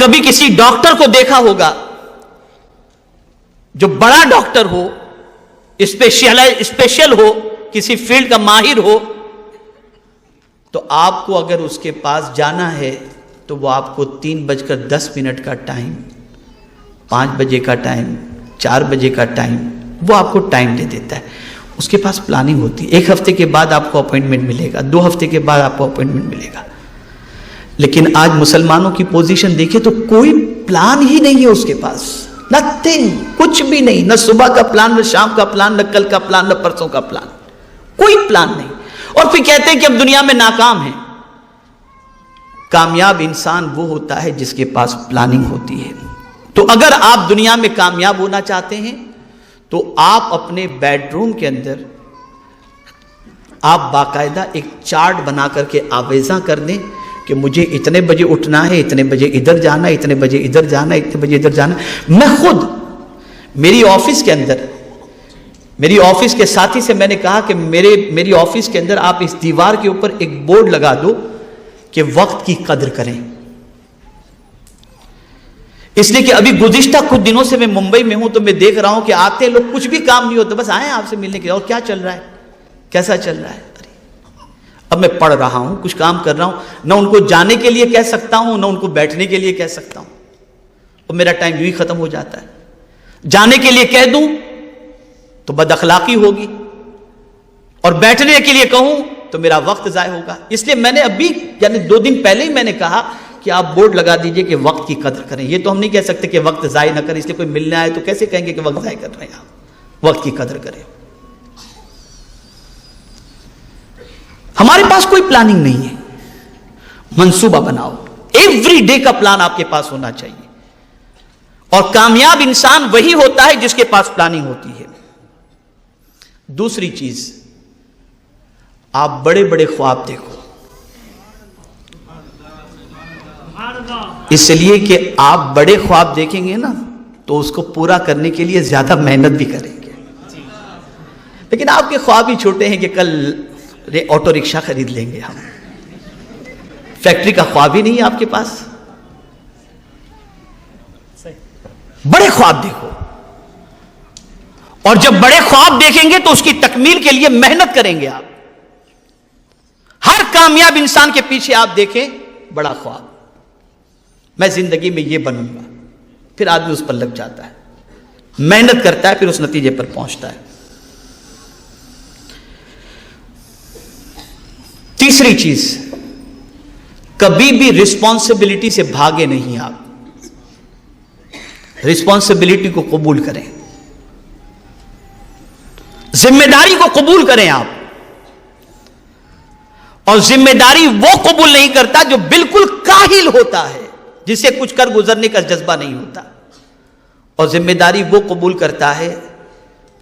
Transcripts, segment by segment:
کبھی کسی ڈاکٹر کو دیکھا ہوگا جو بڑا ڈاکٹر ہو, اسپیشل ہو, کسی فیلڈ کا ماہر ہو, تو آپ کو اگر اس کے پاس جانا ہے تو وہ آپ کو 3:10 کا ٹائم, 5 بجے کا ٹائم, 4 بجے کا ٹائم, وہ آپ کو ٹائم دے دیتا ہے. اس کے پاس پلاننگ ہوتی ہے. 1 ہفتے کے بعد آپ کو اپوائنٹمنٹ ملے گا, 2 ہفتے کے بعد آپ کو اپوائنٹمنٹ ملے گا. لیکن آج مسلمانوں کی پوزیشن دیکھیں تو کوئی پلان ہی نہیں ہے اس کے پاس, نتھنگ, کچھ بھی نہیں, نہ صبح کا پلان, نہ شام کا پلان, نہ کل کا پلان, نہ پرسوں کا پلان, کوئی پلان نہیں. اور پھر کہتے ہیں کہ اب دنیا میں ناکام ہیں. کامیاب انسان وہ ہوتا ہے جس کے پاس پلاننگ ہوتی ہے. تو اگر آپ دنیا میں کامیاب ہونا چاہتے ہیں تو آپ اپنے بیڈ روم کے اندر آپ باقاعدہ ایک چارٹ بنا کر کے آویزاں کر دیں کہ مجھے اتنے بجے اٹھنا ہے, اتنے بجے ادھر جانا ہے, اتنے بجے ادھر جانا ہے, اتنے بجے ادھر جانا ہے. میں خود میری آفس کے اندر, میری آفس کے ساتھی سے میں نے کہا کہ میری آفس کے اندر آپ اس دیوار کے اوپر ایک بورڈ لگا دو کہ وقت کی قدر کریں. اس لیے کہ ابھی گزشتہ کچھ دنوں سے میں ممبئی میں ہوں تو میں دیکھ رہا ہوں کہ آتے لوگ, کچھ بھی کام نہیں ہوتا, بس آئے آپ سے ملنے کے لیے, اور کیا چل رہا ہے, کیسا چل رہا ہے. اب میں پڑھ رہا ہوں, کچھ کام کر رہا ہوں, نہ ان کو جانے کے لیے کہہ سکتا ہوں, نہ ان کو بیٹھنے کے لیے کہہ سکتا ہوں, اور میرا ٹائم یوں ہی ختم ہو جاتا ہے. جانے کے لیے کہہ دوں تو بد اخلاقی ہوگی, اور بیٹھنے کے لیے کہوں تو میرا وقت ضائع ہوگا. اس لیے میں نے ابھی یعنی 2 دن پہلے ہی میں نے کہا کہ آپ بورڈ لگا دیجئے کہ وقت کی قدر کریں. یہ تو ہم نہیں کہہ سکتے کہ وقت ضائع نہ کریں, اس لیے کوئی ملنے آئے تو کیسے کہیں گے کہ وقت ضائع کر رہے ہیں آپ. وقت کی قدر کریں. ہمارے پاس کوئی پلاننگ نہیں ہے. منصوبہ بناؤ, ایوری ڈے کا پلان آپ کے پاس ہونا چاہیے. اور کامیاب انسان وہی ہوتا ہے جس کے پاس پلاننگ ہوتی ہے. دوسری چیز, آپ بڑے بڑے خواب دیکھو, اس لیے کہ آپ بڑے خواب دیکھیں گے نا تو اس کو پورا کرنے کے لیے زیادہ محنت بھی کریں گے. لیکن آپ کے خواب ہی چھوٹے ہیں کہ کل آٹو رکشہ خرید لیں گے ہم, فیکٹری کا خواب ہی نہیں ہے آپ کے پاس. بڑے خواب دیکھو, اور جب بڑے خواب دیکھیں گے تو اس کی تکمیل کے لیے محنت کریں گے آپ. ہر کامیاب انسان کے پیچھے آپ دیکھیں بڑا خواب, میں زندگی میں یہ بنوں گا, پھر آدمی اس پر لگ جاتا ہے, محنت کرتا ہے, پھر اس نتیجے پر پہنچتا ہے. تیسری چیز, کبھی بھی رسپانسبلٹی سے بھاگے نہیں آپ, رسپانسبلٹی کو قبول کریں, ذمہ داری کو قبول کریں آپ. اور ذمہ داری وہ قبول نہیں کرتا جو بالکل کاہل ہوتا ہے, جسے کچھ کر گزرنے کا جذبہ نہیں ہوتا. اور ذمہ داری وہ قبول کرتا ہے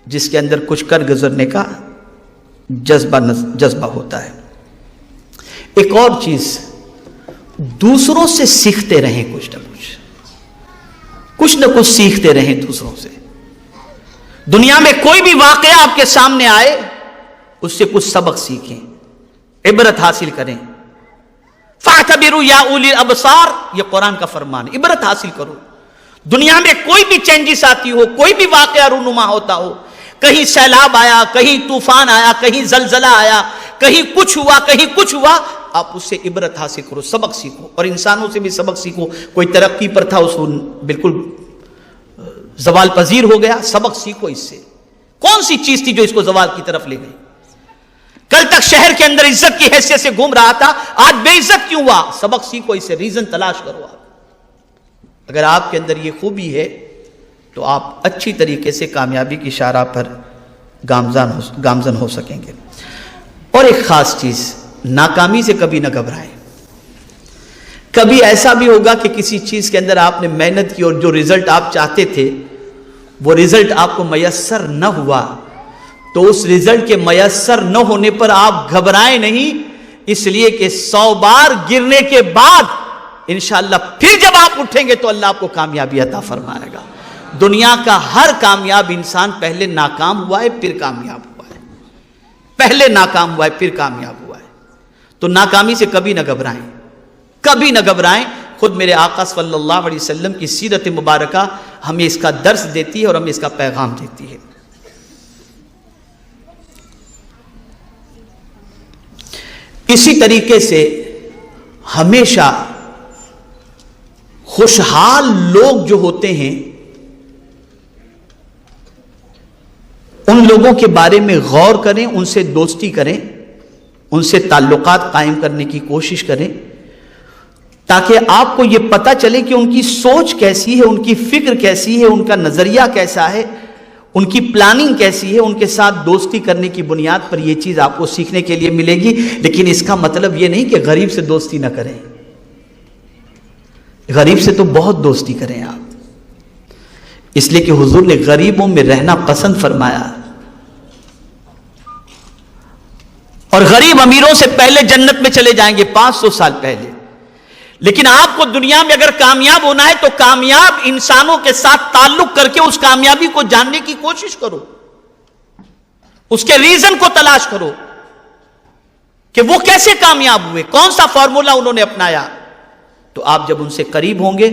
جس کے اندر کچھ کر گزرنے کا جذبہ ہوتا ہے. ایک اور چیز, دوسروں سے سیکھتے رہیں, کچھ نہ کچھ سیکھتے رہیں دوسروں سے. دنیا میں کوئی بھی واقعہ آپ کے سامنے آئے اس سے کچھ سبق سیکھیں, عبرت حاصل کریں. فَاعْتَبِرُوا يَا أُولِي الْأَبْصَارِ, یہ قرآن کا فرمان ہے, عبرت حاصل کرو. دنیا میں کوئی بھی چینجز آتی ہو, کوئی بھی واقعہ رونما ہوتا ہو, کہیں سیلاب آیا, کہیں طوفان آیا, کہیں زلزلہ آیا, کہیں کچھ ہوا, کہیں کچھ ہوا, آپ اس سے عبرت حاصل کرو, سبق سیکھو. اور انسانوں سے بھی سبق سیکھو. کوئی ترقی پر تھا, اس کو بالکل زوال پذیر ہو گیا, سبق سیکھو اس سے. کون سی چیز تھی جو اس کو زوال کی طرف لے گئی؟ کل تک شہر کے اندر عزت کی حیثیت سے گھوم رہا تھا, آج بے عزت کیوں ہوا؟ سبق سیکھو اس سے, ریزن تلاش کرو. آپ اگر آپ کے اندر یہ خوبی ہے تو آپ اچھی طریقے سے کامیابی کی شاہراہ پر گامزن ہو سکیں گے. اور ایک خاص چیز, ناکامی سے کبھی نہ گھبرائیں. کبھی ایسا بھی ہوگا کہ کسی چیز کے اندر آپ نے محنت کی اور جو رزلٹ آپ چاہتے تھے وہ رزلٹ آپ کو میسر نہ ہوا, تو اس رزلٹ کے میسر نہ ہونے پر آپ گھبرائیں نہیں, اس لیے کہ 100 بار گرنے کے بعد انشاءاللہ پھر جب آپ اٹھیں گے تو اللہ آپ کو کامیابی عطا فرمائے گا. دنیا کا ہر کامیاب انسان پہلے ناکام ہوا ہے پھر کامیاب ہوا ہے, پہلے ناکام ہوا ہے پھر کامیاب ہوا ہے. تو ناکامی سے کبھی نہ گھبرائیں, کبھی نہ گھبرائیں. خود میرے آقا صلی اللہ علیہ وسلم کی سیرت مبارکہ ہمیں اس کا درس دیتی ہے اور ہمیں اس کا پیغام دیتی ہے. اسی طریقے سے ہمیشہ خوشحال لوگ جو ہوتے ہیں ان لوگوں کے بارے میں غور کریں، ان سے دوستی کریں، ان سے تعلقات قائم کرنے کی کوشش کریں، تاکہ آپ کو یہ پتہ چلے کہ ان کی سوچ کیسی ہے، ان کی فکر کیسی ہے، ان کا نظریہ کیسا ہے، ان کی پلاننگ کیسی ہے. ان کے ساتھ دوستی کرنے کی بنیاد پر یہ چیز آپ کو سیکھنے کے لیے ملے گی. لیکن اس کا مطلب یہ نہیں کہ غریب سے دوستی نہ کریں. غریب سے تو بہت دوستی کریں آپ، اس لیے کہ حضور نے غریبوں میں رہنا پسند فرمایا، اور غریب امیروں سے پہلے جنت میں چلے جائیں گے 500 سال پہلے. لیکن آپ کو دنیا میں اگر کامیاب ہونا ہے تو کامیاب انسانوں کے ساتھ تعلق کر کے اس کامیابی کو جاننے کی کوشش کرو، اس کے ریزن کو تلاش کرو کہ وہ کیسے کامیاب ہوئے، کون سا فارمولا انہوں نے اپنایا. تو آپ جب ان سے قریب ہوں گے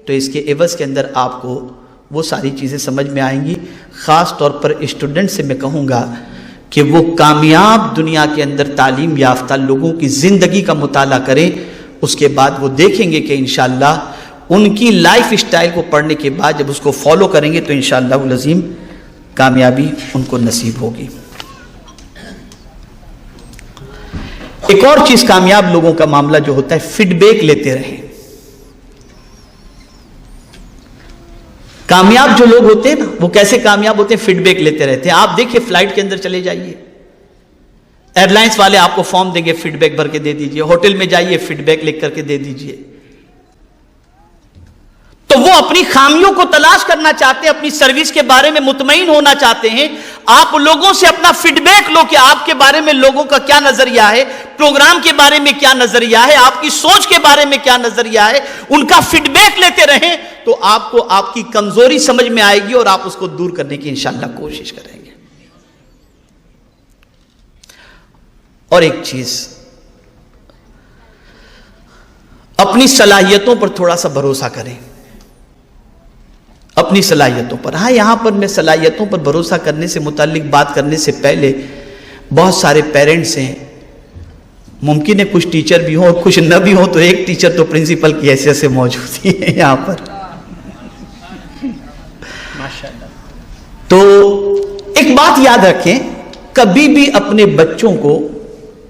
تو اس کے عوض کے اندر آپ کو وہ ساری چیزیں سمجھ میں آئیں گی. خاص طور پر اسٹوڈنٹ سے میں کہوں گا کہ وہ کامیاب دنیا کے اندر تعلیم یافتہ لوگوں کی زندگی کا مطالعہ کریں. اس کے بعد وہ دیکھیں گے کہ انشاءاللہ ان کی لائف اسٹائل کو پڑھنے کے بعد جب اس کو فالو کریں گے تو انشاءاللہ العظیم کامیابی ان کو نصیب ہوگی. ایک اور چیز کامیاب لوگوں کا معاملہ جو ہوتا ہے، فیڈ بیک لیتے رہیں. کامیاب جو لوگ ہوتے ہیں نا، وہ کیسے کامیاب ہوتے ہیں؟ فیڈ بیک لیتے رہتے ہیں. آپ دیکھیں فلائٹ کے اندر چلے جائیے، ایئر لائنس والے آپ کو فارم دیں گے، فیڈ بیک بھر کے دے دیجئے. ہوٹل میں جائیے، فیڈ بیک لکھ کر کے دے دیجئے. تو وہ اپنی خامیوں کو تلاش کرنا چاہتے ہیں، اپنی سروس کے بارے میں مطمئن ہونا چاہتے ہیں. آپ لوگوں سے اپنا فیڈ بیک لو کہ آپ کے بارے میں لوگوں کا کیا نظریہ ہے، پروگرام کے بارے میں کیا نظریہ ہے، آپ کی سوچ کے بارے میں کیا نظریہ ہے. ان کا فیڈ بیک لیتے رہیں تو آپ کو آپ کی کمزوری سمجھ میں آئے گی اور آپ اس کو دور کرنے کی انشاءاللہ کوشش کریں گے. اور ایک چیز، اپنی صلاحیتوں پر تھوڑا سا بھروسہ کریں، اپنی صلاحیتوں پر. ہاں، یہاں پر میں صلاحیتوں پر بھروسہ کرنے سے متعلق بات کرنے سے پہلے بہت سارے پیرنٹس ہیں، ممکن ہے کچھ ٹیچر بھی ہوں اور کچھ نہ بھی ہوں، تو ایک ٹیچر تو پرنسپل کی حیثیت سے موجود ہی ہے یہاں پر. تو ایک بات یاد رکھیں، کبھی بھی اپنے بچوں کو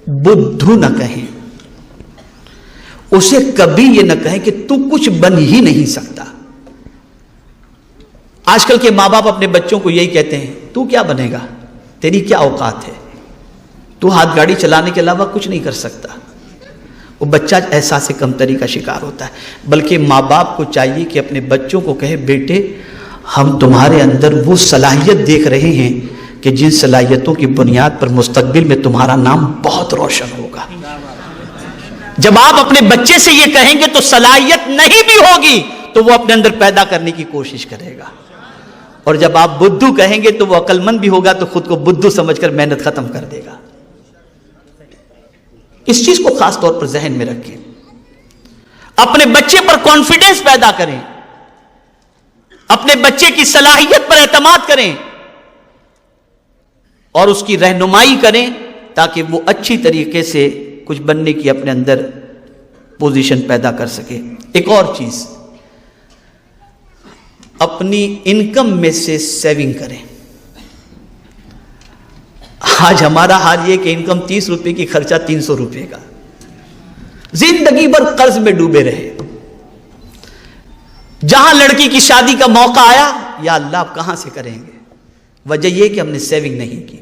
بدھو نہ کہیں. اسے کبھی یہ نہ کہیں کہ تو کچھ بن ہی نہیں سکتا. آج کل کے ماں باپ اپنے بچوں کو یہی کہتے ہیں، تو کیا بنے گا، تیری کیا اوقات ہے، تو ہاتھ گاڑی چلانے کے علاوہ کچھ نہیں کر سکتا. وہ بچہ احساس کمتری کا شکار ہوتا ہے. بلکہ ماں باپ کو چاہیے کہ اپنے بچوں کو کہے، بیٹے ہم تمہارے اندر وہ صلاحیت دیکھ رہے ہیں کہ جن صلاحیتوں کی بنیاد پر مستقبل میں تمہارا نام بہت روشن ہوگا. جب آپ اپنے بچے سے یہ کہیں گے تو صلاحیت نہیں بھی ہوگی تو وہ اپنے اندر پیدا کرنے کی کوشش کرے گا. اور جب آپ بدھو کہیں گے تو وہ عقل مند بھی ہوگا تو خود کو بدھو سمجھ کر محنت ختم کر دے گا. اس چیز کو خاص طور پر ذہن میں رکھیں. اپنے بچے پر کانفیڈنس پیدا کریں، اپنے بچے کی صلاحیت پر اعتماد کریں اور اس کی رہنمائی کریں تاکہ وہ اچھی طریقے سے کچھ بننے کی اپنے اندر پوزیشن پیدا کر سکے. ایک اور چیز، اپنی انکم میں سے سیونگ کریں. آج ہمارا حال یہ کہ انکم 30 روپے کی، خرچہ 300 روپے کا، زندگی بھر قرض میں ڈوبے رہے. جہاں لڑکی کی شادی کا موقع آیا، یا اللہ آپ کہاں سے کریں گے؟ وجہ یہ کہ ہم نے سیونگ نہیں کی،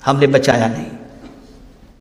ہم نے بچایا نہیں.